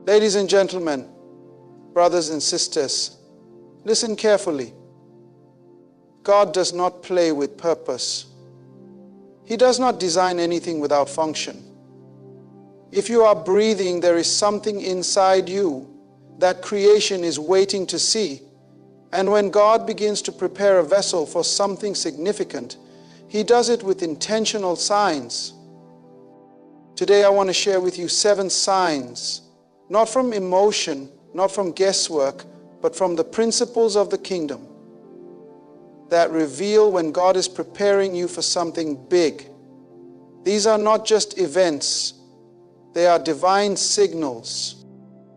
Ladies and gentlemen, brothers and sisters, listen carefully. God does not play with purpose. He does not design anything without function. If you are breathing, there is something inside you that creation is waiting to see. And when God begins to prepare a vessel for something significant, He does it with intentional signs. Today I want to share with you 7 signs, not from emotion, not from guesswork, but from the principles of the kingdom that reveal when God is preparing you for something big. These are not just events, they are divine signals.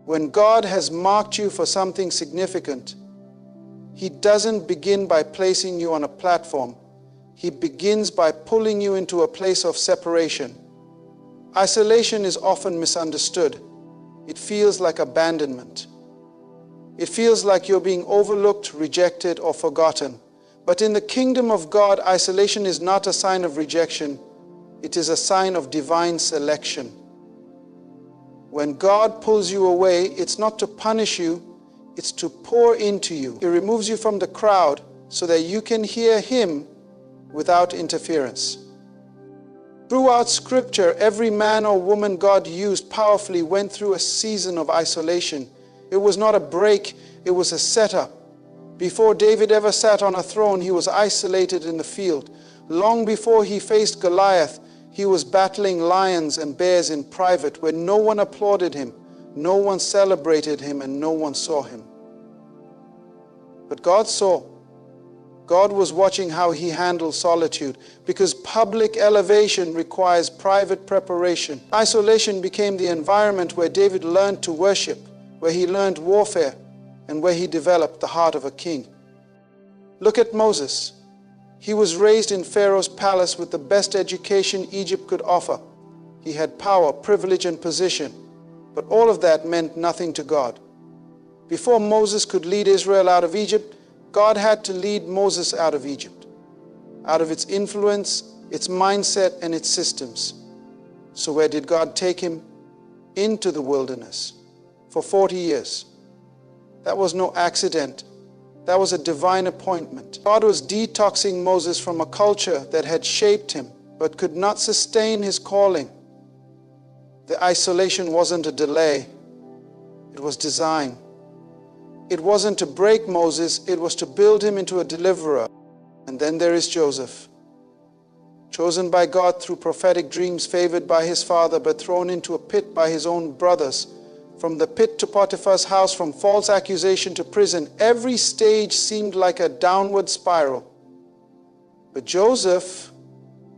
When God has marked you for something significant, He doesn't begin by placing you on a platform. He begins by pulling you into a place of separation. Isolation is often misunderstood. It feels like abandonment. It feels like you're being overlooked, rejected, or forgotten. But in the kingdom of God, isolation is not a sign of rejection. It is a sign of divine selection. When God pulls you away, it's not to punish you, it's to pour into you. He removes you from the crowd so that you can hear Him without interference. Throughout Scripture, every man or woman God used powerfully went through a season of isolation. It was not a break, it was a setup. Before David ever sat on a throne, he was isolated in the field. Long before he faced Goliath, he was battling lions and bears in private, where no one applauded him, no one celebrated him, and no one saw him. But God saw. God was watching how he handled solitude, because public elevation requires private preparation. Isolation became the environment where David learned to worship, where he learned warfare, and where he developed the heart of a king. Look at Moses. He was raised in Pharaoh's palace with the best education Egypt could offer. He had power, privilege, and position, but all of that meant nothing to God. Before Moses could lead Israel out of Egypt, God had to lead Moses out of Egypt, out of its influence, its mindset, and its systems. So where did God take him? Into the wilderness for 40 years. That was no accident. That was a divine appointment. God was detoxing Moses from a culture that had shaped him, but could not sustain his calling. The isolation wasn't a delay. It was design. It wasn't to break Moses, it was to build him into a deliverer. And then there is Joseph, chosen by God through prophetic dreams, favored by his father, but thrown into a pit by his own brothers. From the pit to Potiphar's house, from false accusation to prison, every stage seemed like a downward spiral. But Joseph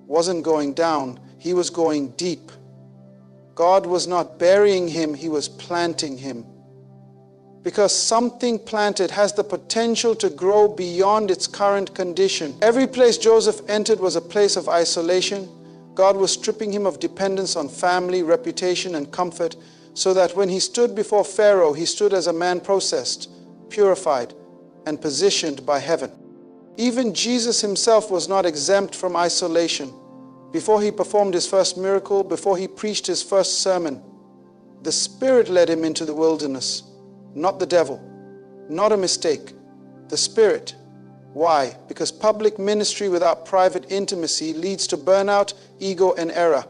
wasn't going down, he was going deep. God was not burying him, he was planting him. Because something planted has the potential to grow beyond its current condition. Every place Joseph entered was a place of isolation. God was stripping him of dependence on family, reputation, and comfort, so that when he stood before Pharaoh, he stood as a man processed, purified, and positioned by heaven. Even Jesus himself was not exempt from isolation. Before he performed his first miracle, before he preached his first sermon, the Spirit led him into the wilderness. Not the devil, not a mistake, the Spirit. Why? Because public ministry without private intimacy leads to burnout, ego, and error.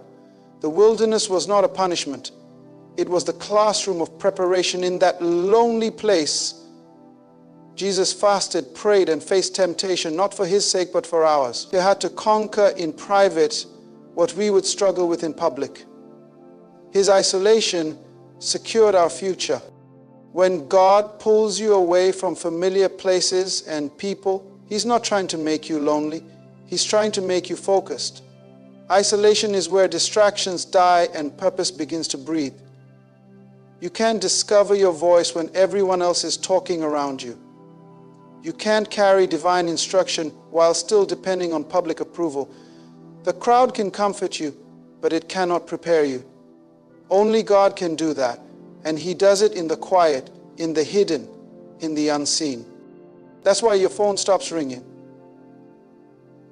The wilderness was not a punishment. It was the classroom of preparation. In that lonely place, Jesus fasted, prayed, and faced temptation, not for his sake, but for ours. He had to conquer in private what we would struggle with in public. His isolation secured our future. When God pulls you away from familiar places and people, He's not trying to make you lonely. He's trying to make you focused. Isolation is where distractions die and purpose begins to breathe. You can't discover your voice when everyone else is talking around you. You can't carry divine instruction while still depending on public approval. The crowd can comfort you, but it cannot prepare you. Only God can do that. And He does it in the quiet, in the hidden, in the unseen. That's why your phone stops ringing.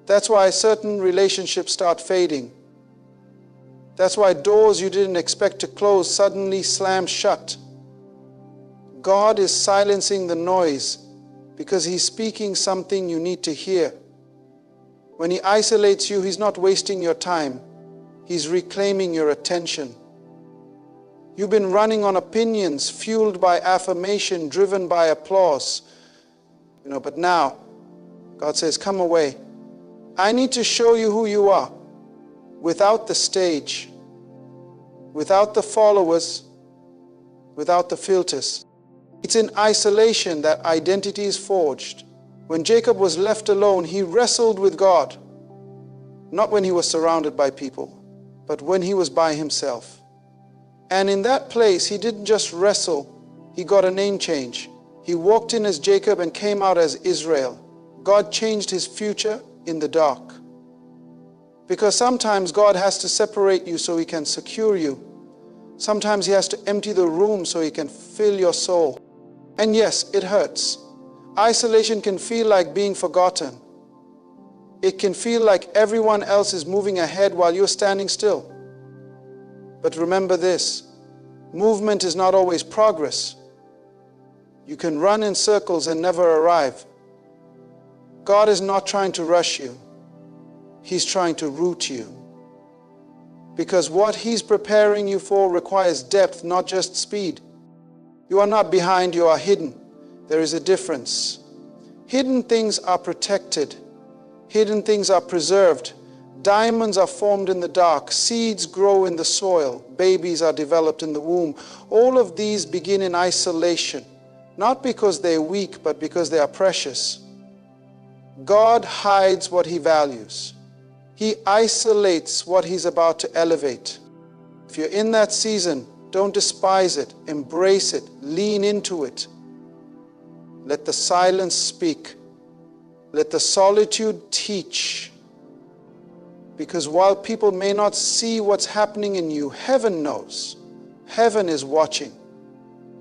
That's why certain relationships start fading. That's why doors you didn't expect to close suddenly slam shut. God is silencing the noise because He's speaking something you need to hear. When He isolates you, He's not wasting your time. He's reclaiming your attention. You've been running on opinions, fueled by affirmation, driven by applause. But now, God says, come away. I need to show you who you are, without the stage, without the followers, without the filters. It's in isolation that identity is forged. When Jacob was left alone, he wrestled with God. Not when he was surrounded by people, but when he was by himself. And in that place, he didn't just wrestle, he got a name change. He walked in as Jacob and came out as Israel. God changed his future in the dark. Because sometimes God has to separate you so He can secure you. Sometimes He has to empty the room so He can fill your soul. And yes, it hurts. Isolation can feel like being forgotten. It can feel like everyone else is moving ahead while you're standing still. But remember this, movement is not always progress. You can run in circles and never arrive. God is not trying to rush you. He's trying to root you. Because what He's preparing you for requires depth, not just speed. You are not behind, you are hidden. There is a difference. Hidden things are protected. Hidden things are preserved. Diamonds are formed in the dark. Seeds grow in the soil. Babies are developed in the womb. All of these begin in isolation. Not because they're weak, but because they are precious. God hides what He values. He isolates what He's about to elevate. If you're in that season, don't despise it. Embrace it. Lean into it. Let the silence speak. Let the solitude teach. Because while people may not see what's happening in you, heaven knows. Heaven is watching.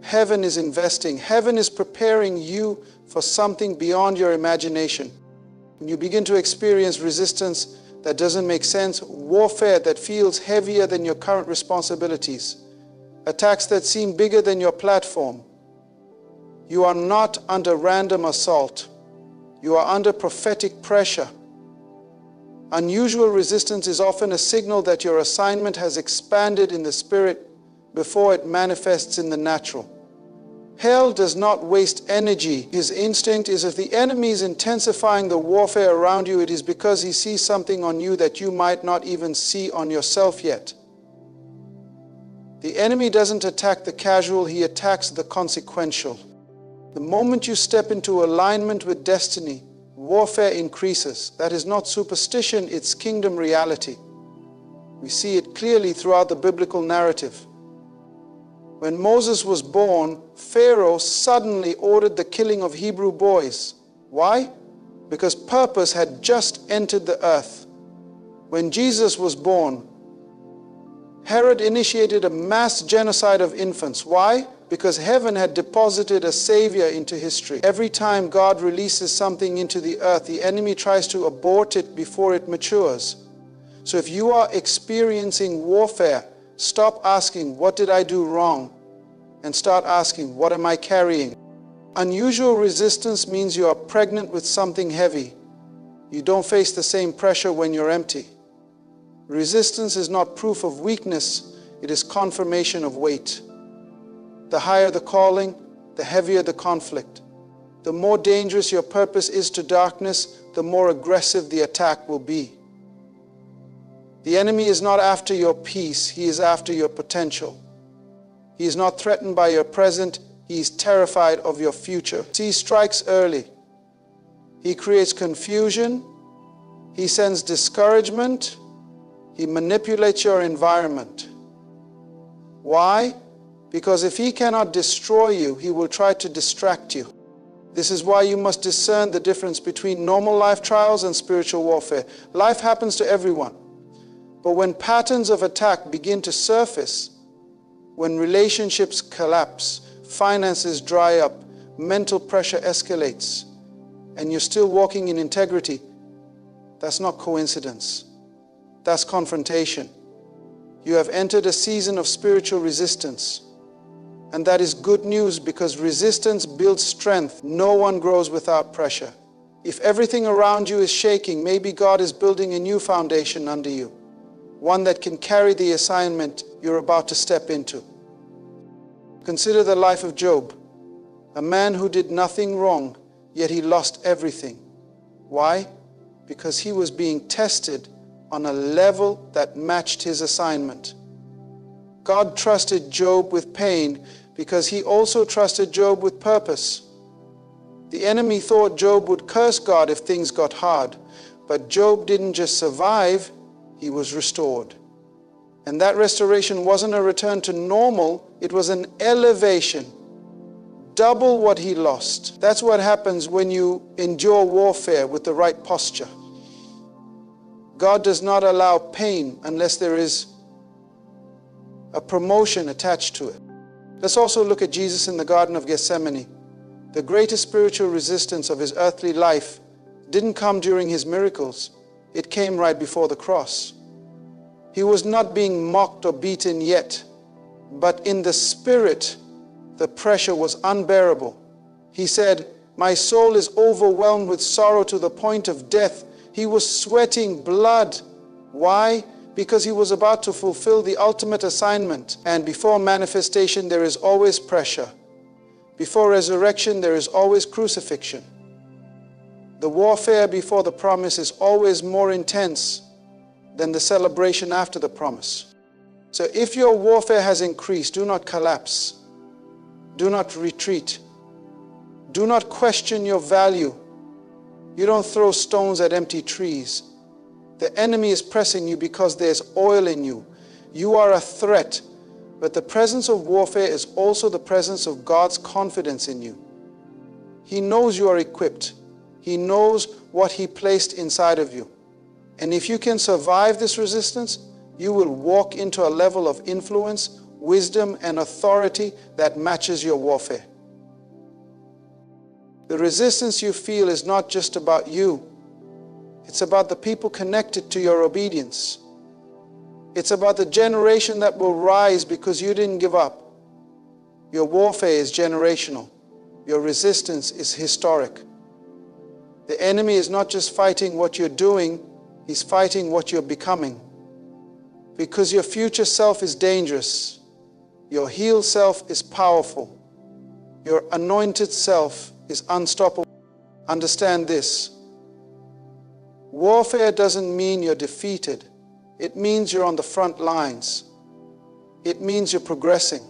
Heaven is investing. Heaven is preparing you for something beyond your imagination. When you begin to experience resistance that doesn't make sense, warfare that feels heavier than your current responsibilities, attacks that seem bigger than your platform, you are not under random assault. You are under prophetic pressure. Unusual resistance is often a signal that your assignment has expanded in the spirit before it manifests in the natural. Hell does not waste energy. His instinct is if the enemy is intensifying the warfare around you, it is because he sees something on you that you might not even see on yourself yet. The enemy doesn't attack the casual, he attacks the consequential. The moment you step into alignment with destiny, warfare increases. That is not superstition, it's kingdom reality. We see it clearly throughout the biblical narrative. When Moses was born, Pharaoh suddenly ordered the killing of Hebrew boys. Why? Because purpose had just entered the earth. When Jesus was born, Herod initiated a mass genocide of infants. Why? Because heaven had deposited a savior into history. Every time God releases something into the earth, the enemy tries to abort it before it matures. So if you are experiencing warfare, stop asking, what did I do wrong? And start asking, what am I carrying? Unusual resistance means you are pregnant with something heavy. You don't face the same pressure when you're empty. Resistance is not proof of weakness, it is confirmation of weight. The higher the calling, the heavier the conflict. The more dangerous your purpose is to darkness, the more aggressive the attack will be. The enemy is not after your peace, he is after your potential. He is not threatened by your present, he is terrified of your future. He strikes early. He creates confusion, he sends discouragement, he manipulates your environment. Why? Because if he cannot destroy you, he will try to distract you. This is why you must discern the difference between normal life trials and spiritual warfare. Life happens to everyone. But when patterns of attack begin to surface, when relationships collapse, finances dry up, mental pressure escalates, and you're still walking in integrity, that's not coincidence. That's confrontation. You have entered a season of spiritual resistance. And that is good news, because resistance builds strength. No one grows without pressure. If everything around you is shaking, maybe God is building a new foundation under you, one that can carry the assignment you're about to step into. Consider the life of Job, a man who did nothing wrong, yet he lost everything. Why? Because he was being tested on a level that matched his assignment. God trusted Job with pain because he also trusted Job with purpose. The enemy thought Job would curse God if things got hard, but Job didn't just survive, he was restored. And that restoration wasn't a return to normal, it was an elevation. Double what he lost. That's what happens when you endure warfare with the right posture. God does not allow pain unless there is a promotion attached to it. Let's also look at Jesus in the Garden of Gethsemane. The greatest spiritual resistance of his earthly life didn't come during his miracles. It came right before the cross. He was not being mocked or beaten yet, but in the spirit, the pressure was unbearable. He said, "My soul is overwhelmed with sorrow to the point of death." He was sweating blood. Why? Because he was about to fulfill the ultimate assignment. And before manifestation, there is always pressure. Before resurrection, there is always crucifixion. The warfare before the promise is always more intense than the celebration after the promise. So if your warfare has increased, do not collapse. Do not retreat. Do not question your value. You don't throw stones at empty trees. The enemy is pressing you because there's oil in you. You are a threat, but the presence of warfare is also the presence of God's confidence in you. He knows you are equipped. He knows what He placed inside of you. And if you can survive this resistance, you will walk into a level of influence, wisdom, and authority that matches your warfare. The resistance you feel is not just about you. It's about the people connected to your obedience. It's about the generation that will rise because you didn't give up. Your warfare is generational. Your resistance is historic. The enemy is not just fighting what you're doing, he's fighting what you're becoming. Because your future self is dangerous. Your healed self is powerful. Your anointed self is unstoppable. Understand this. Warfare doesn't mean you're defeated. It means you're on the front lines. It means you're progressing.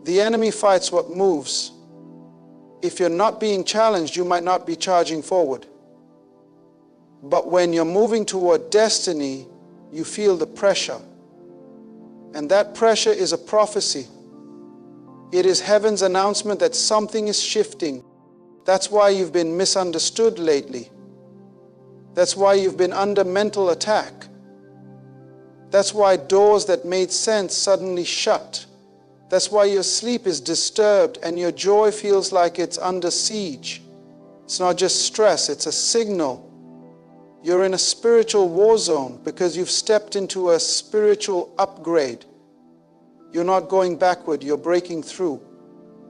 The enemy fights what moves. If you're not being challenged, you might not be charging forward. But when you're moving toward destiny, you feel the pressure. And that pressure is a prophecy. It is heaven's announcement that something is shifting. That's why you've been misunderstood lately. That's why you've been under mental attack. That's why doors that made sense suddenly shut. That's why your sleep is disturbed and your joy feels like it's under siege. It's not just stress, it's a signal. You're in a spiritual war zone because you've stepped into a spiritual upgrade. You're not going backward, you're breaking through.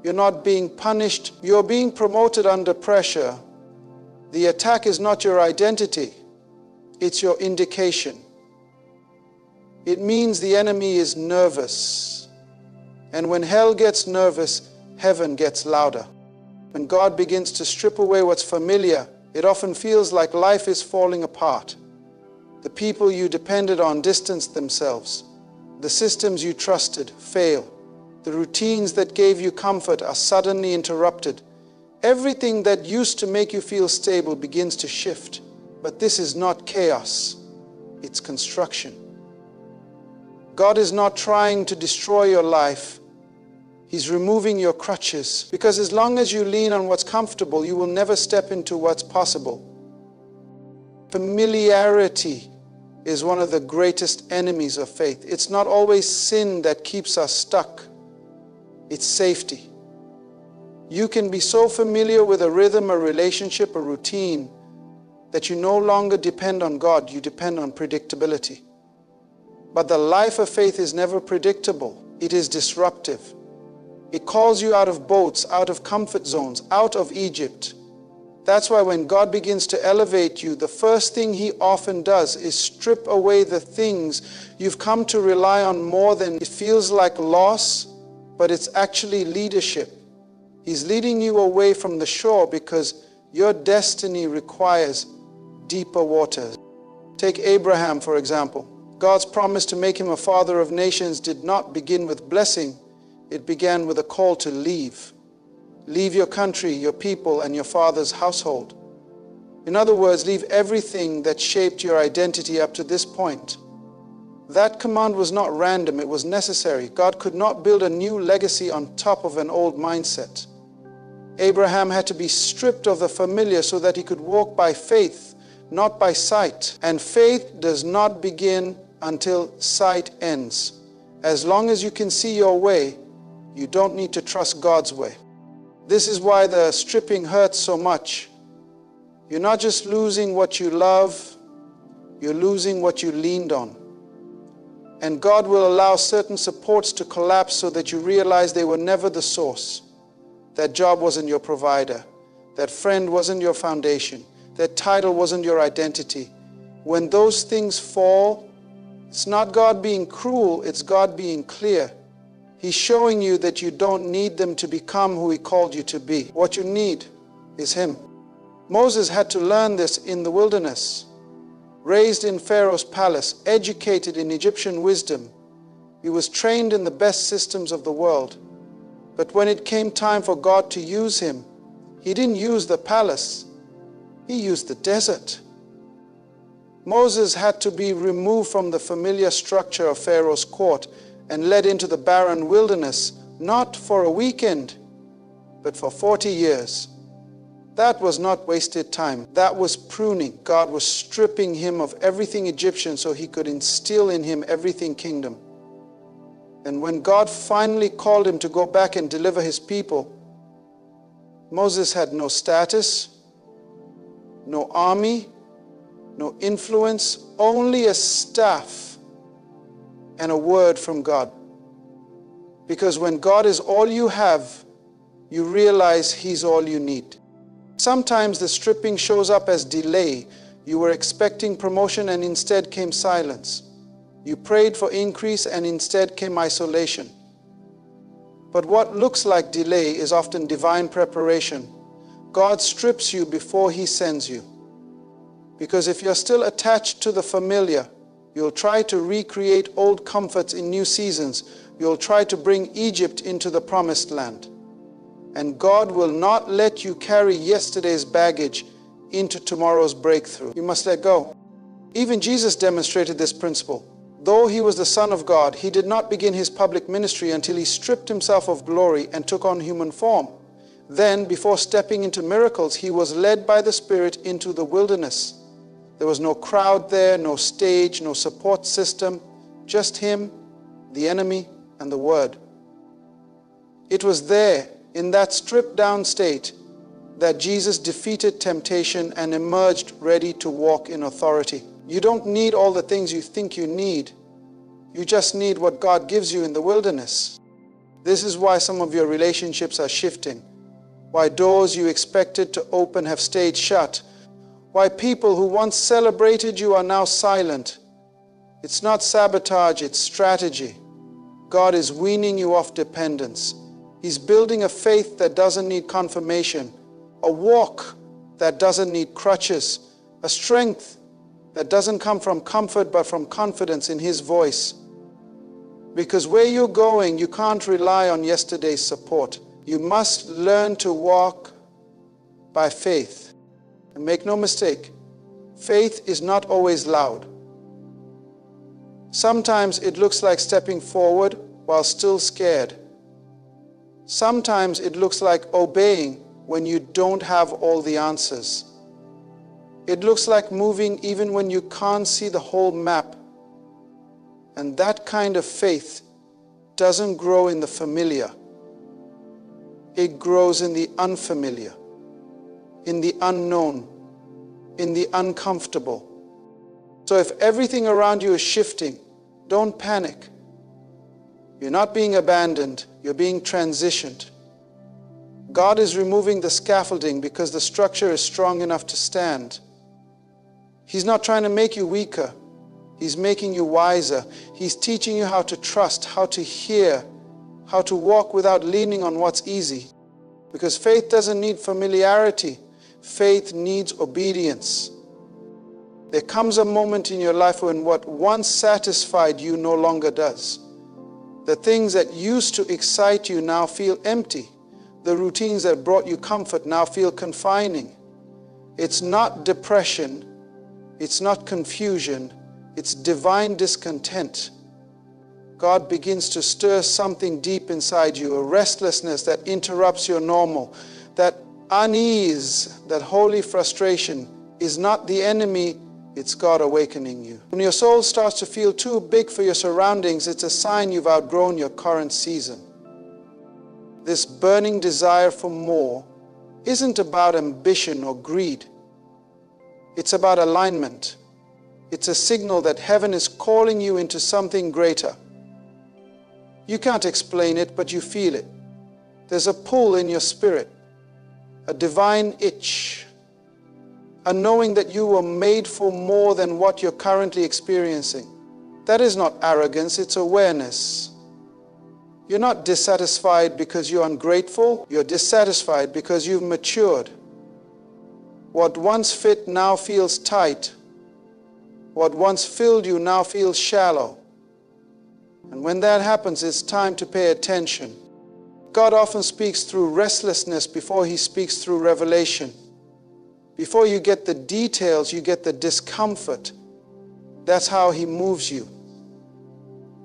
You're not being punished, you're being promoted under pressure. The attack is not your identity, it's your indication. It means the enemy is nervous. And when hell gets nervous, heaven gets louder. When God begins to strip away what's familiar, it often feels like life is falling apart. The people you depended on distance themselves. The systems you trusted fail. The routines that gave you comfort are suddenly interrupted. Everything that used to make you feel stable begins to shift. But this is not chaos, it's construction. God is not trying to destroy your life. He's removing your crutches, because as long as you lean on what's comfortable, you will never step into what's possible. Familiarity is one of the greatest enemies of faith. It's not always sin that keeps us stuck. It's safety. You can be so familiar with a rhythm, a relationship, a routine, that you no longer depend on God, you depend on predictability. But the life of faith is never predictable. It is disruptive. It calls you out of boats, out of comfort zones, out of Egypt. That's why when God begins to elevate you, the first thing He often does is strip away the things you've come to rely on more than it feels like loss, but it's actually leadership. He's leading you away from the shore because your destiny requires deeper waters. Take Abraham, for example. God's promise to make him a father of nations did not begin with blessing. It began with a call to leave. Leave your country, your people, and your father's household. In other words, leave everything that shaped your identity up to this point. That command was not random, it was necessary. God could not build a new legacy on top of an old mindset. Abraham had to be stripped of the familiar so that he could walk by faith, not by sight. And faith does not begin until sight ends. As long as you can see your way, you don't need to trust God's way. This is why the stripping hurts so much. You're not just losing what you love, you're losing what you leaned on. And God will allow certain supports to collapse so that you realize they were never the source. That job wasn't your provider. That friend wasn't your foundation. That title wasn't your identity. When those things fall, it's not God being cruel, it's God being clear. He's showing you that you don't need them to become who He called you to be. What you need is Him. Moses had to learn this in the wilderness. Raised in Pharaoh's palace, educated in Egyptian wisdom, he was trained in the best systems of the world. But when it came time for God to use him, He didn't use the palace, He used the desert. Moses had to be removed from the familiar structure of Pharaoh's court and led into the barren wilderness, not for a weekend, but for 40 years. That was not wasted time. That was pruning. God was stripping him of everything Egyptian so He could instill in him everything kingdom. And when God finally called him to go back and deliver His people, Moses had no status, no army, no influence, only a staff and a word from God. Because when God is all you have, you realize He's all you need. Sometimes the stripping shows up as delay. You were expecting promotion and instead came silence. You prayed for increase and instead came isolation. But what looks like delay is often divine preparation. God strips you before He sends you. Because if you're still attached to the familiar, you'll try to recreate old comforts in new seasons. You'll try to bring Egypt into the promised land. And God will not let you carry yesterday's baggage into tomorrow's breakthrough. You must let go. Even Jesus demonstrated this principle. Though He was the Son of God, He did not begin His public ministry until He stripped Himself of glory and took on human form. Then, before stepping into miracles, He was led by the Spirit into the wilderness. There was no crowd there, no stage, no support system, just Him, the enemy, and the Word. It was there, in that stripped-down state, that Jesus defeated temptation and emerged ready to walk in authority. You don't need all the things you think you need. You just need what God gives you in the wilderness. This is why some of your relationships are shifting. Why doors you expected to open have stayed shut. Why people who once celebrated you are now silent. It's not sabotage, it's strategy. God is weaning you off dependence. He's building a faith that doesn't need confirmation, a walk that doesn't need crutches, a strength that doesn't come from comfort but from confidence in His voice. Because where you're going, you can't rely on yesterday's support. You must learn to walk by faith. And make no mistake, faith is not always loud. Sometimes it looks like stepping forward while still scared. Sometimes it looks like obeying when you don't have all the answers. It looks like moving even when you can't see the whole map. And that kind of faith doesn't grow in the familiar. It grows in the unfamiliar, in the unknown, in the uncomfortable. So if everything around you is shifting, don't panic. You're not being abandoned, you're being transitioned. God is removing the scaffolding because the structure is strong enough to stand. He's not trying to make you weaker. He's making you wiser. He's teaching you how to trust, how to hear, how to walk without leaning on what's easy. Because faith doesn't need familiarity. Faith needs obedience. There comes a moment in your life when what once satisfied you no longer does. The things that used to excite you now feel empty. The routines that brought you comfort now feel confining. It's not depression. It's not confusion. It's divine discontent. God begins to stir something deep inside you, a restlessness that interrupts your normal. That unease, that holy frustration is not the enemy, it's God awakening you. When your soul starts to feel too big for your surroundings, it's a sign you've outgrown your current season. This burning desire for more isn't about ambition or greed. It's about alignment. It's a signal that heaven is calling you into something greater. You can't explain it, but you feel it. There's a pull in your spirit, a divine itch, a knowing that you were made for more than what you're currently experiencing. That is not arrogance, it's awareness. You're not dissatisfied because you're ungrateful. You're dissatisfied because you've matured. What once fit now feels tight. What once filled you now feels shallow. And when that happens, it's time to pay attention. God often speaks through restlessness before He speaks through revelation. Before you get the details, you get the discomfort. That's how He moves you.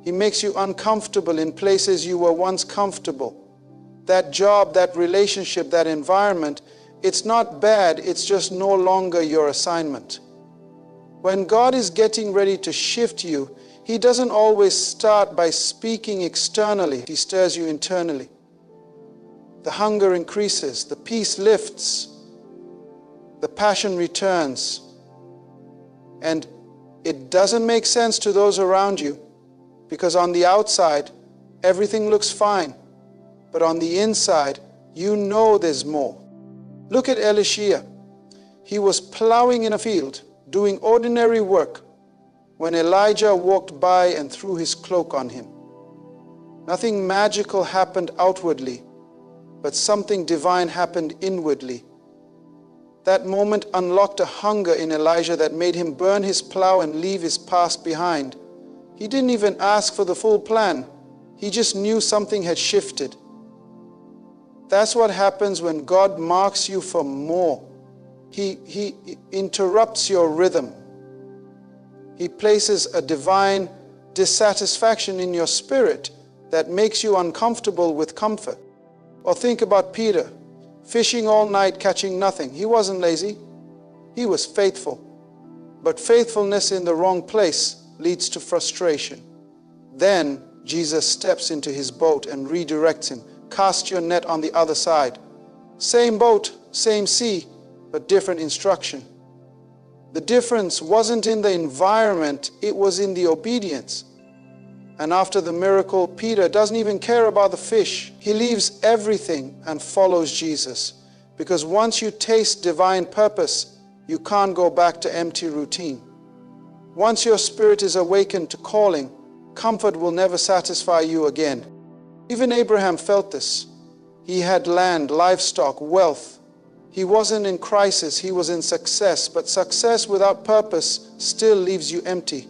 He makes you uncomfortable in places you were once comfortable. That job, that relationship, that environment, it's not bad, it's just no longer your assignment. When God is getting ready to shift you, He doesn't always start by speaking externally. He stirs you internally. The hunger increases, the peace lifts, the passion returns. And it doesn't make sense to those around you, because on the outside, everything looks fine. But on the inside, you know there's more. Look at Elisha. He was plowing in a field, doing ordinary work, when Elijah walked by and threw his cloak on him. Nothing magical happened outwardly, but something divine happened inwardly. That moment unlocked a hunger in Elijah that made him burn his plow and leave his past behind. He didn't even ask for the full plan. He just knew something had shifted. That's what happens when God marks you for more. He interrupts your rhythm. He places a divine dissatisfaction in your spirit that makes you uncomfortable with comfort. Or think about Peter, fishing all night, catching nothing. He wasn't lazy. He was faithful. But faithfulness in the wrong place leads to frustration. Then Jesus steps into his boat and redirects him. Cast your net on the other side. Same boat, same sea, but different instruction. The difference wasn't in the environment, it was in the obedience. And after the miracle, Peter doesn't even care about the fish. He leaves everything and follows Jesus. Because once you taste divine purpose, you can't go back to empty routine. Once your spirit is awakened to calling, comfort will never satisfy you again. Even Abraham felt this. He had land, livestock, wealth. He wasn't in crisis, he was in success. But success without purpose still leaves you empty.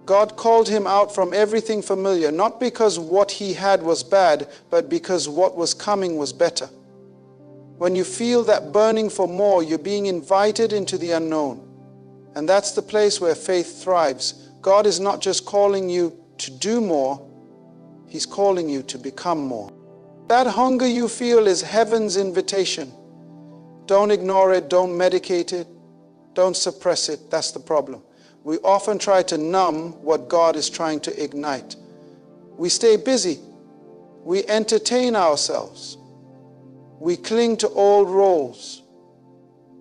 God called him out from everything familiar, not because what he had was bad, but because what was coming was better. When you feel that burning for more, you're being invited into the unknown. And that's the place where faith thrives. God is not just calling you to do more, He's calling you to become more. That hunger you feel is heaven's invitation. Don't ignore it, don't medicate it, don't suppress it. That's the problem. We often try to numb what God is trying to ignite. We stay busy. We entertain ourselves. We cling to old roles.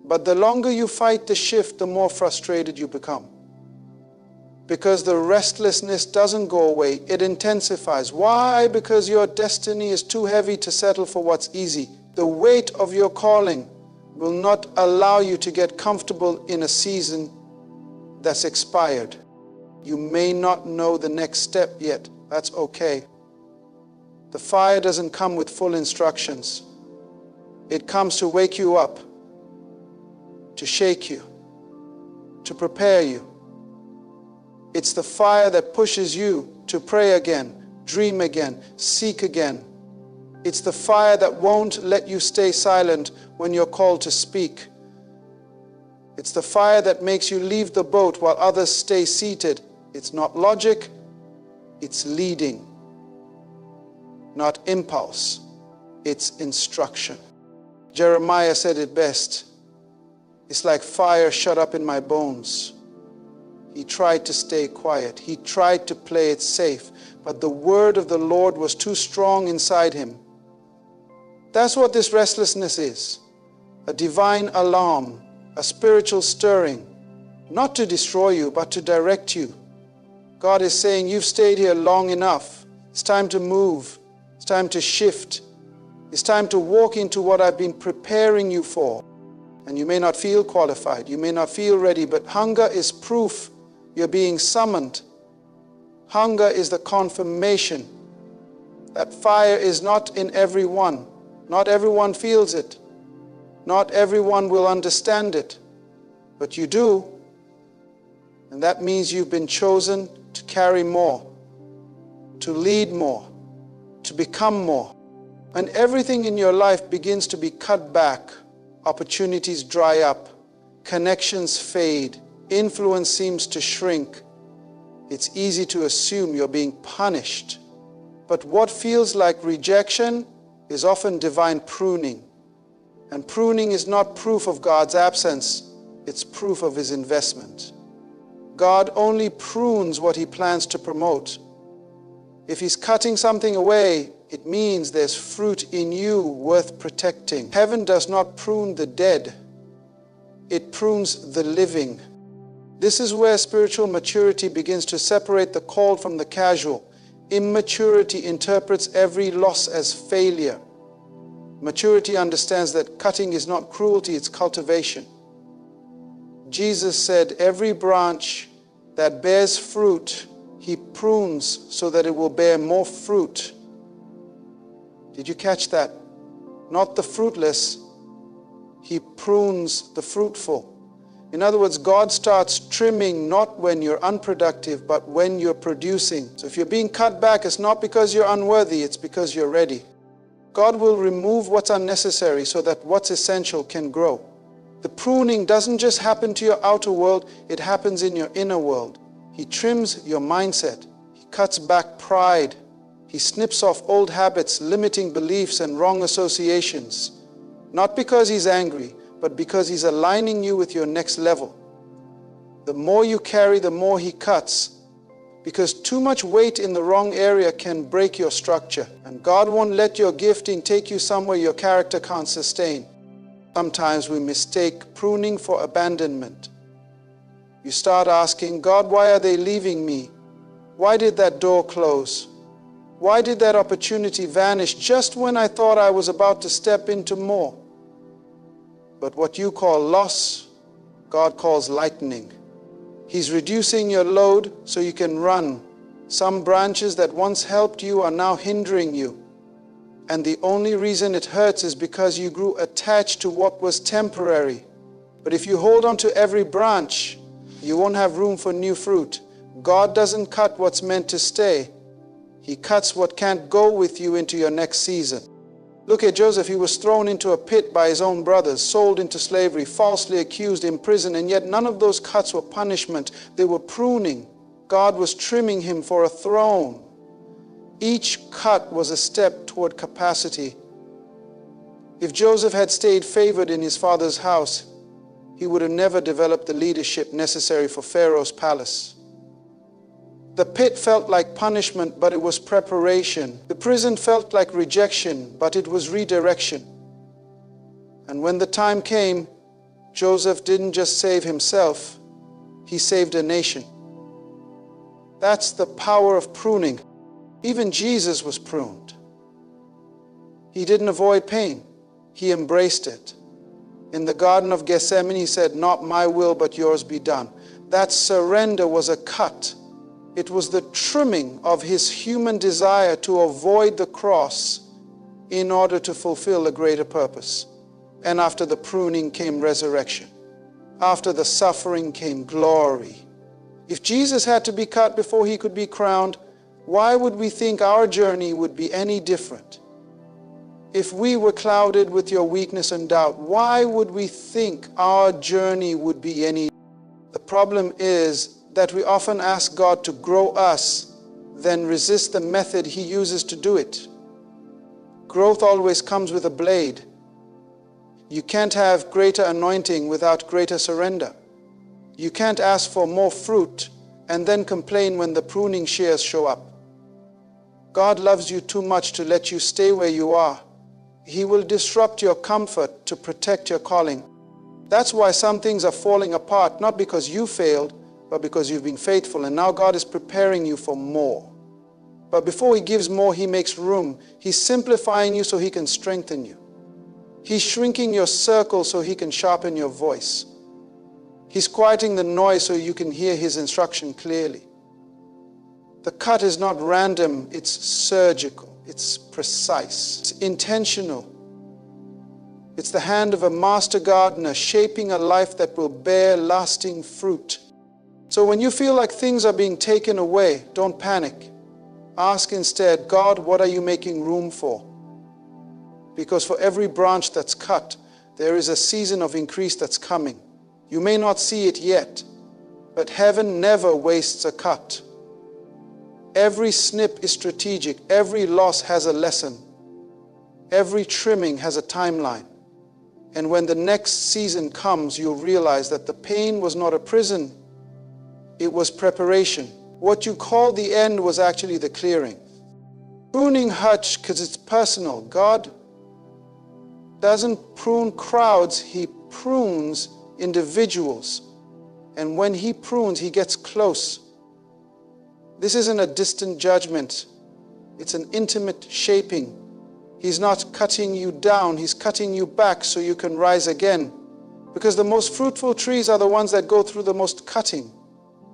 But the longer you fight the shift, the more frustrated you become. Because the restlessness doesn't go away, it intensifies. Why? Because your destiny is too heavy to settle for what's easy. The weight of your calling will not allow you to get comfortable in a season that's expired. You may not know the next step yet. That's okay. The fire doesn't come with full instructions. It comes to wake you up, to shake you, to prepare you. It's the fire that pushes you to pray again, dream again, seek again. It's the fire that won't let you stay silent when you're called to speak. It's the fire that makes you leave the boat while others stay seated. It's not logic, it's leading. Not impulse, it's instruction. Jeremiah said it best. It's like fire shut up in my bones. He tried to stay quiet. He tried to play it safe, but the word of the Lord was too strong inside him. That's what this restlessness is. A divine alarm, a spiritual stirring, not to destroy you, but to direct you. God is saying, you've stayed here long enough. It's time to move. It's time to shift. It's time to walk into what I've been preparing you for. And you may not feel qualified. You may not feel ready, but hunger is proof you're being summoned. Hunger is the confirmation that fire is not in everyone. Not everyone feels it. Not everyone will understand it. But you do. And that means you've been chosen to carry more, to lead more, to become more. And everything in your life begins to be cut back. Opportunities dry up. Connections fade. Influence seems to shrink. It's easy to assume you're being punished. But what feels like rejection is often divine pruning. And pruning is not proof of God's absence. It's proof of his investment. God only prunes what he plans to promote. If he's cutting something away, it means there's fruit in you worth protecting. Heaven does not prune the dead. It prunes the living. This is where spiritual maturity begins to separate the called from the casual. Immaturity interprets every loss as failure. Maturity understands that cutting is not cruelty, it's cultivation. Jesus said, every branch that bears fruit, he prunes so that it will bear more fruit. Did you catch that? Not the fruitless, he prunes the fruitful. In other words, God starts trimming not when you're unproductive, but when you're producing. So if you're being cut back, it's not because you're unworthy, it's because you're ready. God will remove what's unnecessary so that what's essential can grow. The pruning doesn't just happen to your outer world, it happens in your inner world. He trims your mindset. He cuts back pride. He snips off old habits, limiting beliefs and wrong associations. Not because he's angry, but because he's aligning you with your next level. The more you carry, the more he cuts. Because too much weight in the wrong area can break your structure. And God won't let your gifting take you somewhere your character can't sustain. Sometimes we mistake pruning for abandonment. You start asking, God, why are they leaving me? Why did that door close? Why did that opportunity vanish just when I thought I was about to step into more? But what you call loss, God calls lightening. He's reducing your load so you can run. Some branches that once helped you are now hindering you. And the only reason it hurts is because you grew attached to what was temporary. But if you hold on to every branch, you won't have room for new fruit. God doesn't cut what's meant to stay. He cuts what can't go with you into your next season. Look at Joseph. He was thrown into a pit by his own brothers, sold into slavery, falsely accused, imprisoned, and yet none of those cuts were punishment. They were pruning. God was trimming him for a throne. Each cut was a step toward capacity. If Joseph had stayed favored in his father's house, he would have never developed the leadership necessary for Pharaoh's palace. The pit felt like punishment, but it was preparation. The prison felt like rejection, but it was redirection. And when the time came, Joseph didn't just save himself, he saved a nation. That's the power of pruning. Even Jesus was pruned. He didn't avoid pain. He embraced it. In the Garden of Gethsemane, he said, "Not my will, but yours be done." That surrender was a cut. It was the trimming of his human desire to avoid the cross in order to fulfill a greater purpose. And after the pruning came resurrection. After the suffering came glory. If Jesus had to be cut before he could be crowned, why would we think our journey would be any different? If we were clouded with your weakness and doubt, why would we think our journey would be any different? The problem is that we often ask God to grow us, then resist the method he uses to do it. Growth always comes with a blade. You can't have greater anointing without greater surrender. You can't ask for more fruit and then complain when the pruning shears show up. God loves you too much to let you stay where you are. He will disrupt your comfort to protect your calling. That's why some things are falling apart, not because you failed, but because you've been faithful, and now God is preparing you for more. But before he gives more, he makes room. He's simplifying you so he can strengthen you. He's shrinking your circle so he can sharpen your voice. He's quieting the noise so you can hear his instruction clearly. The cut is not random, it's surgical, it's precise, it's intentional. It's the hand of a master gardener shaping a life that will bear lasting fruit. So when you feel like things are being taken away, don't panic. Ask instead, God, what are you making room for? Because for every branch that's cut, there is a season of increase that's coming. You may not see it yet, but heaven never wastes a cut. Every snip is strategic. Every loss has a lesson. Every trimming has a timeline. And when the next season comes, you'll realize that the pain was not a prison. It was preparation. What you call the end was actually the clearing. Pruning hurts because it's personal. God doesn't prune crowds, he prunes individuals. And when he prunes, he gets close. This isn't a distant judgment. It's an intimate shaping. He's not cutting you down, he's cutting you back so you can rise again. Because the most fruitful trees are the ones that go through the most cutting.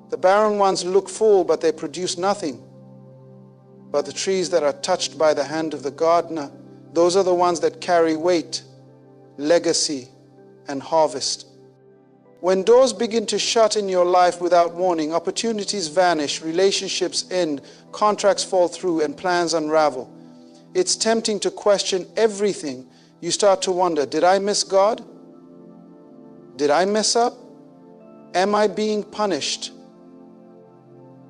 The barren ones look full, but they produce nothing. But the trees that are touched by the hand of the gardener, those are the ones that carry weight, legacy, and harvest. When doors begin to shut in your life without warning, opportunities vanish, relationships end, contracts fall through, and plans unravel. It's tempting to question everything. You start to wonder, did I miss God? Did I mess up? Am I being punished?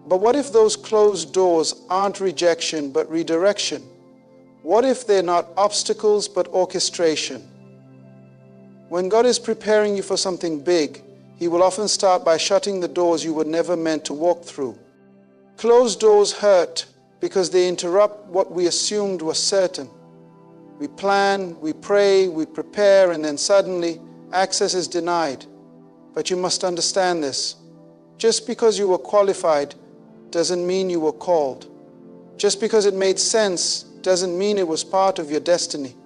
But what if those closed doors aren't rejection but redirection? What if they're not obstacles but orchestration? When God is preparing you for something big, he will often start by shutting the doors you were never meant to walk through. Closed doors hurt because they interrupt what we assumed was certain. We plan, we pray, we prepare, and then suddenly access is denied. But you must understand this. Just because you were qualified doesn't mean you were called. Just because it made sense doesn't mean it was part of your destiny.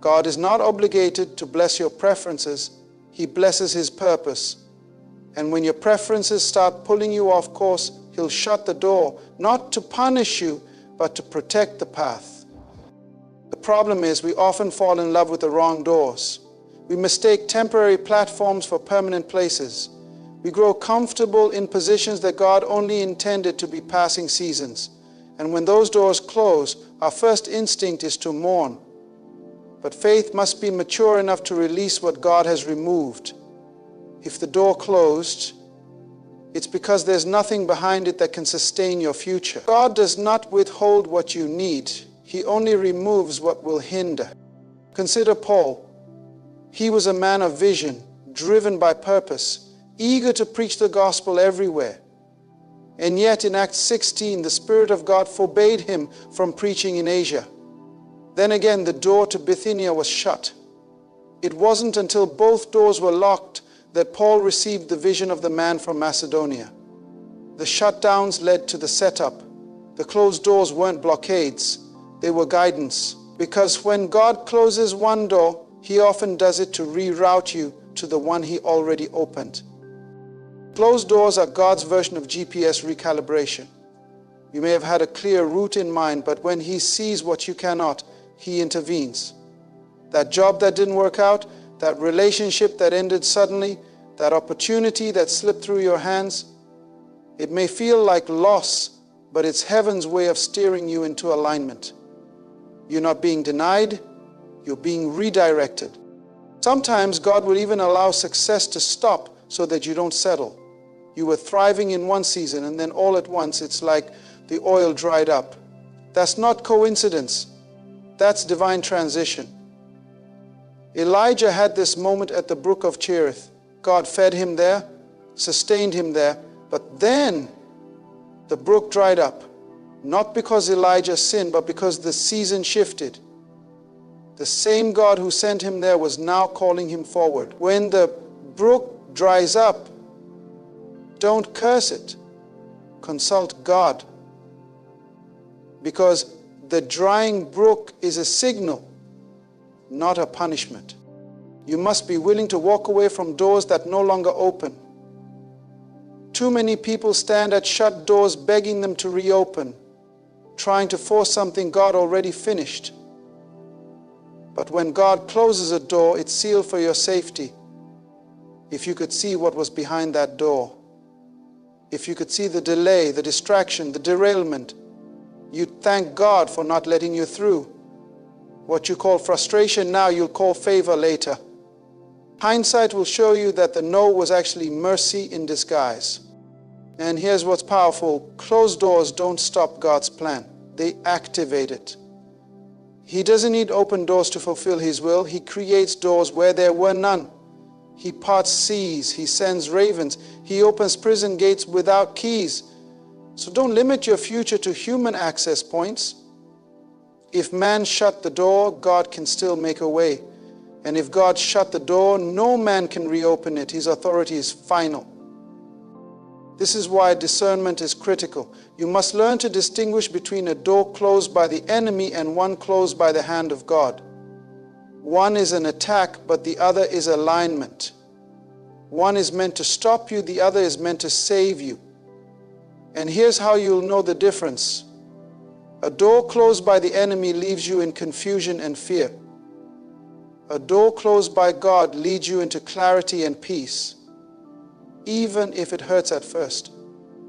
God is not obligated to bless your preferences. He blesses his purpose. And when your preferences start pulling you off course, he'll shut the door, not to punish you, but to protect the path. The problem is we often fall in love with the wrong doors. We mistake temporary platforms for permanent places. We grow comfortable in positions that God only intended to be passing seasons. And when those doors close, our first instinct is to mourn. But faith must be mature enough to release what God has removed. If the door closed, it's because there's nothing behind it that can sustain your future. God does not withhold what you need. He only removes what will hinder. Consider Paul. He was a man of vision, driven by purpose, eager to preach the gospel everywhere. And yet in Acts 16, the Spirit of God forbade him from preaching in Asia. Then again, the door to Bithynia was shut. It wasn't until both doors were locked that Paul received the vision of the man from Macedonia. The shutdowns led to the setup. The closed doors weren't blockades, they were guidance. Because when God closes one door, He often does it to reroute you to the one He already opened. Closed doors are God's version of GPS recalibration. You may have had a clear route in mind, but when He sees what you cannot, He intervenes. That job that didn't work out, that relationship that ended suddenly, that opportunity that slipped through your hands, it may feel like loss, but it's heaven's way of steering you into alignment. You're not being denied, you're being redirected. Sometimes God will even allow success to stop so that you don't settle. You were thriving in one season and then all at once it's like the oil dried up. That's not coincidence. That's divine transition. Elijah had this moment at the brook of Cherith. God fed him there, sustained him there, but then the brook dried up. Not because Elijah sinned, but because the season shifted. The same God who sent him there was now calling him forward. When the brook dries up, don't curse it. Consult God. Because the drying brook is a signal, not a punishment. You must be willing to walk away from doors that no longer open. Too many people stand at shut doors begging them to reopen, trying to force something God already finished. But when God closes a door, it's sealed for your safety. If you could see what was behind that door, if you could see the delay, the distraction, the derailment, you'd thank God for not letting you through. What you call frustration now, you'll call favor later. Hindsight will show you that the no was actually mercy in disguise. And here's what's powerful. Closed doors don't stop God's plan. They activate it. He doesn't need open doors to fulfill His will. He creates doors where there were none. He parts seas. He sends ravens. He opens prison gates without keys. So don't limit your future to human access points. If man shut the door, God can still make a way. And if God shut the door, no man can reopen it. His authority is final. This is why discernment is critical. You must learn to distinguish between a door closed by the enemy and one closed by the hand of God. One is an attack, but the other is alignment. One is meant to stop you, the other is meant to save you. And here's how you'll know the difference. A door closed by the enemy leaves you in confusion and fear. A door closed by God leads you into clarity and peace, even if it hurts at first.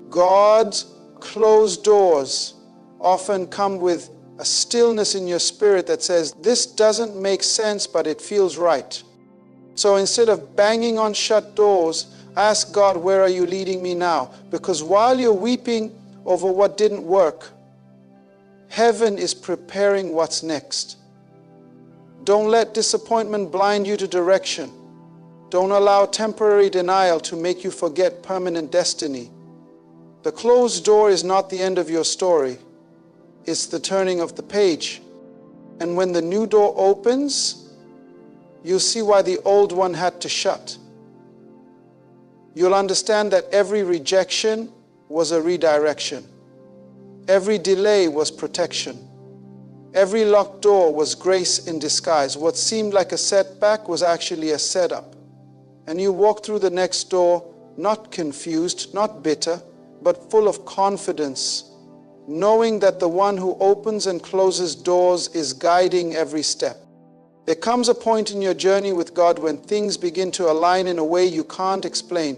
God's closed doors often come with a stillness in your spirit that says, this doesn't make sense, but it feels right. So instead of banging on shut doors, ask God, where are you leading me now? Because while you're weeping over what didn't work, heaven is preparing what's next. Don't let disappointment blind you to direction. Don't allow temporary denial to make you forget permanent destiny. The closed door is not the end of your story. It's the turning of the page. And when the new door opens, you'll see why the old one had to shut. You'll understand that every rejection was a redirection. Every delay was protection. Every locked door was grace in disguise. What seemed like a setback was actually a setup. And you walk through the next door, not confused, not bitter, but full of confidence, knowing that the one who opens and closes doors is guiding every step. There comes a point in your journey with God when things begin to align in a way you can't explain.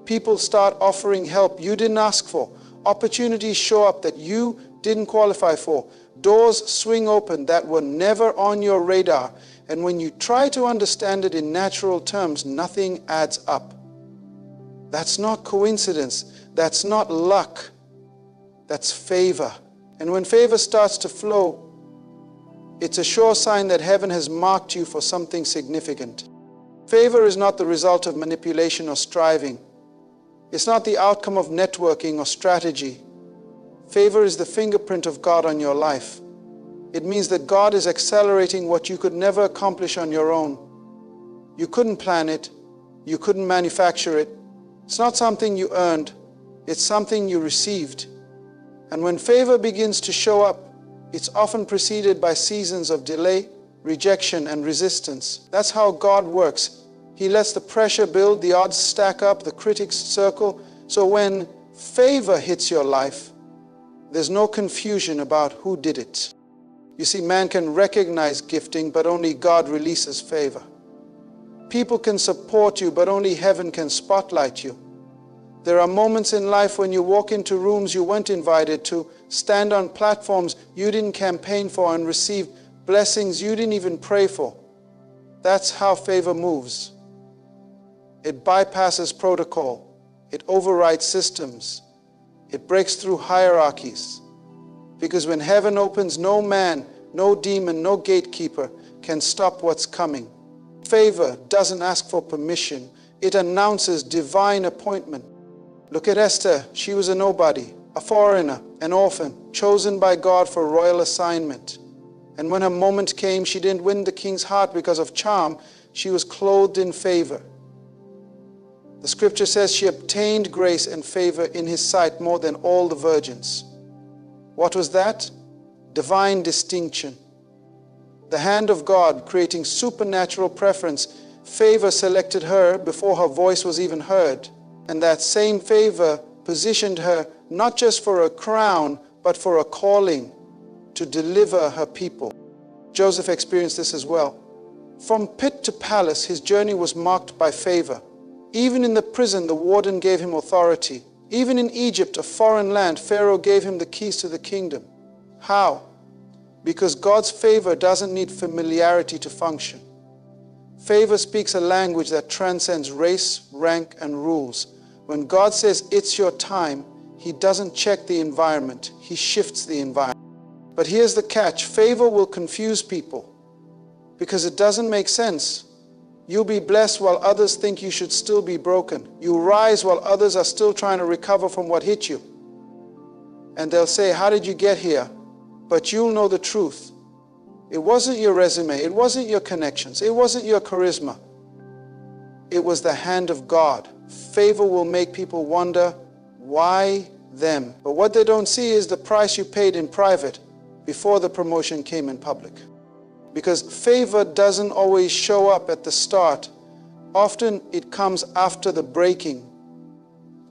People start offering help you didn't ask for. Opportunities show up that you didn't qualify for. Doors swing open that were never on your radar. And when you try to understand it in natural terms, nothing adds up. That's not coincidence. That's not luck. That's favor. And when favor starts to flow, it's a sure sign that heaven has marked you for something significant. Favor is not the result of manipulation or striving. It's not the outcome of networking or strategy. Favor is the fingerprint of God on your life. It means that God is accelerating what you could never accomplish on your own. You couldn't plan it. You couldn't manufacture it. It's not something you earned. It's something you received. And when favor begins to show up, it's often preceded by seasons of delay, rejection, and resistance. That's how God works. He lets the pressure build, the odds stack up, the critics circle. So when favor hits your life, there's no confusion about who did it. You see, man can recognize gifting, but only God releases favor. People can support you, but only heaven can spotlight you. There are moments in life when you walk into rooms you weren't invited to, stand on platforms you didn't campaign for, and receive blessings you didn't even pray for. That's how favor moves. It bypasses protocol. It overrides systems. It breaks through hierarchies. Because when heaven opens, no man, no demon, no gatekeeper can stop what's coming. Favor doesn't ask for permission. It announces divine appointment. Look at Esther. She was a nobody, a foreigner, an orphan, chosen by God for royal assignment. And when her moment came, she didn't win the king's heart because of charm. She was clothed in favor. The scripture says she obtained grace and favor in his sight more than all the virgins. What was that? Divine distinction. The hand of God creating supernatural preference. Favor selected her before her voice was even heard. And that same favor positioned her not just for a crown, but for a calling to deliver her people. Joseph experienced this as well. From pit to palace, his journey was marked by favor. Even in the prison, the warden gave him authority. Even in Egypt, a foreign land, Pharaoh gave him the keys to the kingdom. How? Because God's favor doesn't need familiarity to function. Favor speaks a language that transcends race, rank, and rules. When God says it's your time, He doesn't check the environment. He shifts the environment. But here's the catch. Favor will confuse people because it doesn't make sense. You'll be blessed while others think you should still be broken. You rise while others are still trying to recover from what hit you. And they'll say, how did you get here? But you'll know the truth. It wasn't your resume. It wasn't your connections. It wasn't your charisma. It was the hand of God. Favor will make people wonder, why them? But what they don't see is the price you paid in private before the promotion came in public. Because favor doesn't always show up at the start. Often it comes after the breaking,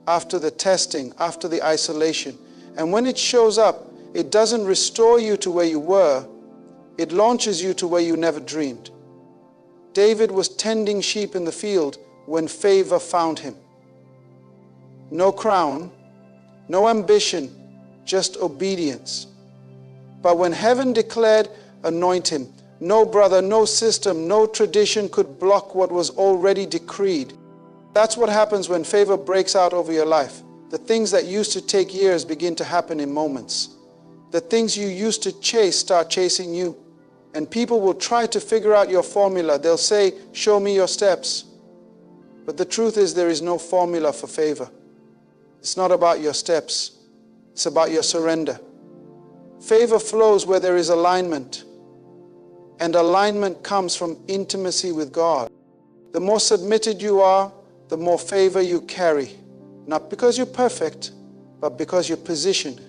after the testing, after the isolation. And when it shows up, it doesn't restore you to where you were. It launches you to where you never dreamed. David was tending sheep in the field when favor found him. No crown, no ambition, just obedience. But when heaven declared, anoint him, no brother, no system, no tradition could block what was already decreed. That's what happens when favor breaks out over your life. The things that used to take years begin to happen in moments. The things you used to chase start chasing you. And people will try to figure out your formula. They'll say, show me your steps. But the truth is there is no formula for favor. It's not about your steps. It's about your surrender. Favor flows where there is alignment. And alignment comes from intimacy with God. The more submitted you are, the more favor you carry. Not because you're perfect, but because you're positioned.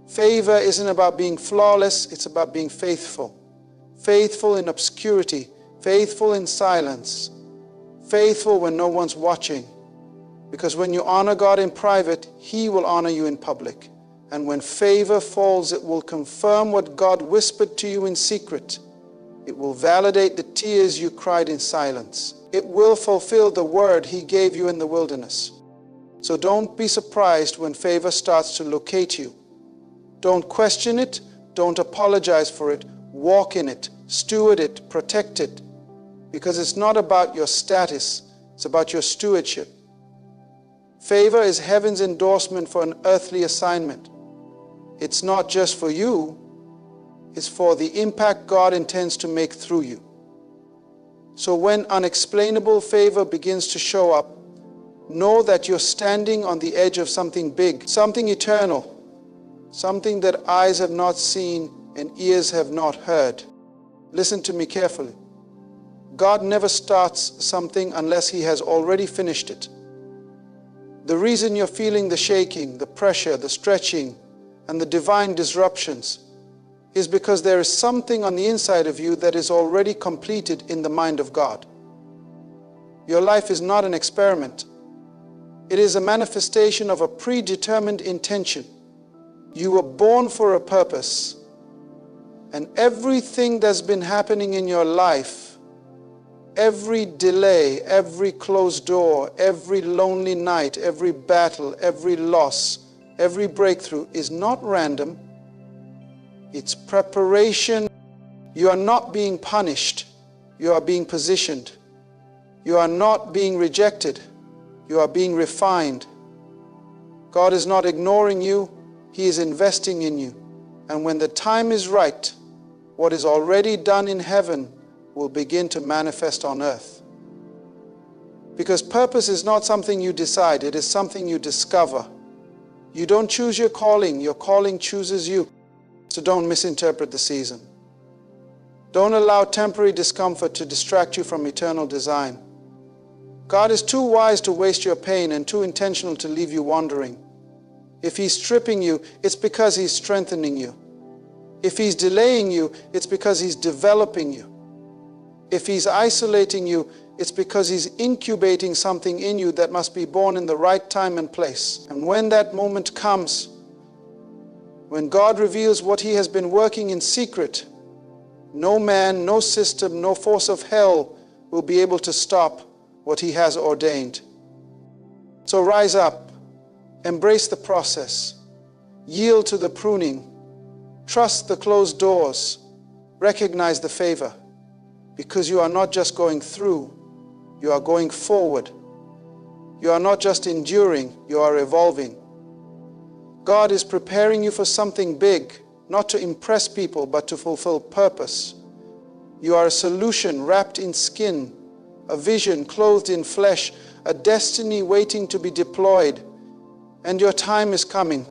Favor isn't about being flawless, it's about being faithful. Faithful in obscurity, faithful in silence, faithful when no one's watching. Because when you honor God in private, He will honor you in public. And when favor falls, it will confirm what God whispered to you in secret. It will validate the tears you cried in silence. It will fulfill the word He gave you in the wilderness. So don't be surprised when favor starts to locate you. Don't question it. Don't apologize for it. Walk in it. Steward it. Protect it. Because it's not about your status. It's about your stewardship. Favor is heaven's endorsement for an earthly assignment. It's not just for you. It's for the impact God intends to make through you. So when unexplainable favor begins to show up, know that you're standing on the edge of something big, something eternal, something that eyes have not seen and ears have not heard. Listen to me carefully. God never starts something unless He has already finished it. The reason you're feeling the shaking, the pressure, the stretching, and the divine disruptions is because there is something on the inside of you that is already completed in the mind of God. Your life is not an experiment. It is a manifestation of a predetermined intention. You were born for a purpose, and everything that's been happening in your life, every delay, every closed door, every lonely night, every battle, every loss, every breakthrough is not random. It's preparation. You are not being punished. You are being positioned. You are not being rejected. You are being refined. God is not ignoring you. He is investing in you. And when the time is right, what is already done in heaven will begin to manifest on earth. Because purpose is not something you decide. It is something you discover. You don't choose your calling chooses you. So don't misinterpret the season. Don't allow temporary discomfort to distract you from eternal design. God is too wise to waste your pain and too intentional to leave you wandering. If He's stripping you, it's because He's strengthening you. If He's delaying you, it's because He's developing you. If He's isolating you, it's because He's incubating something in you that must be born in the right time and place. And when that moment comes, when God reveals what He has been working in secret, no man, no system, no force of hell will be able to stop what He has ordained. So rise up, embrace the process, yield to the pruning, trust the closed doors, recognize the favor, because you are not just going through, you are going forward. You are not just enduring, you are evolving. God is preparing you for something big, not to impress people, but to fulfill purpose. You are a solution wrapped in skin, a vision clothed in flesh, a destiny waiting to be deployed, and your time is coming.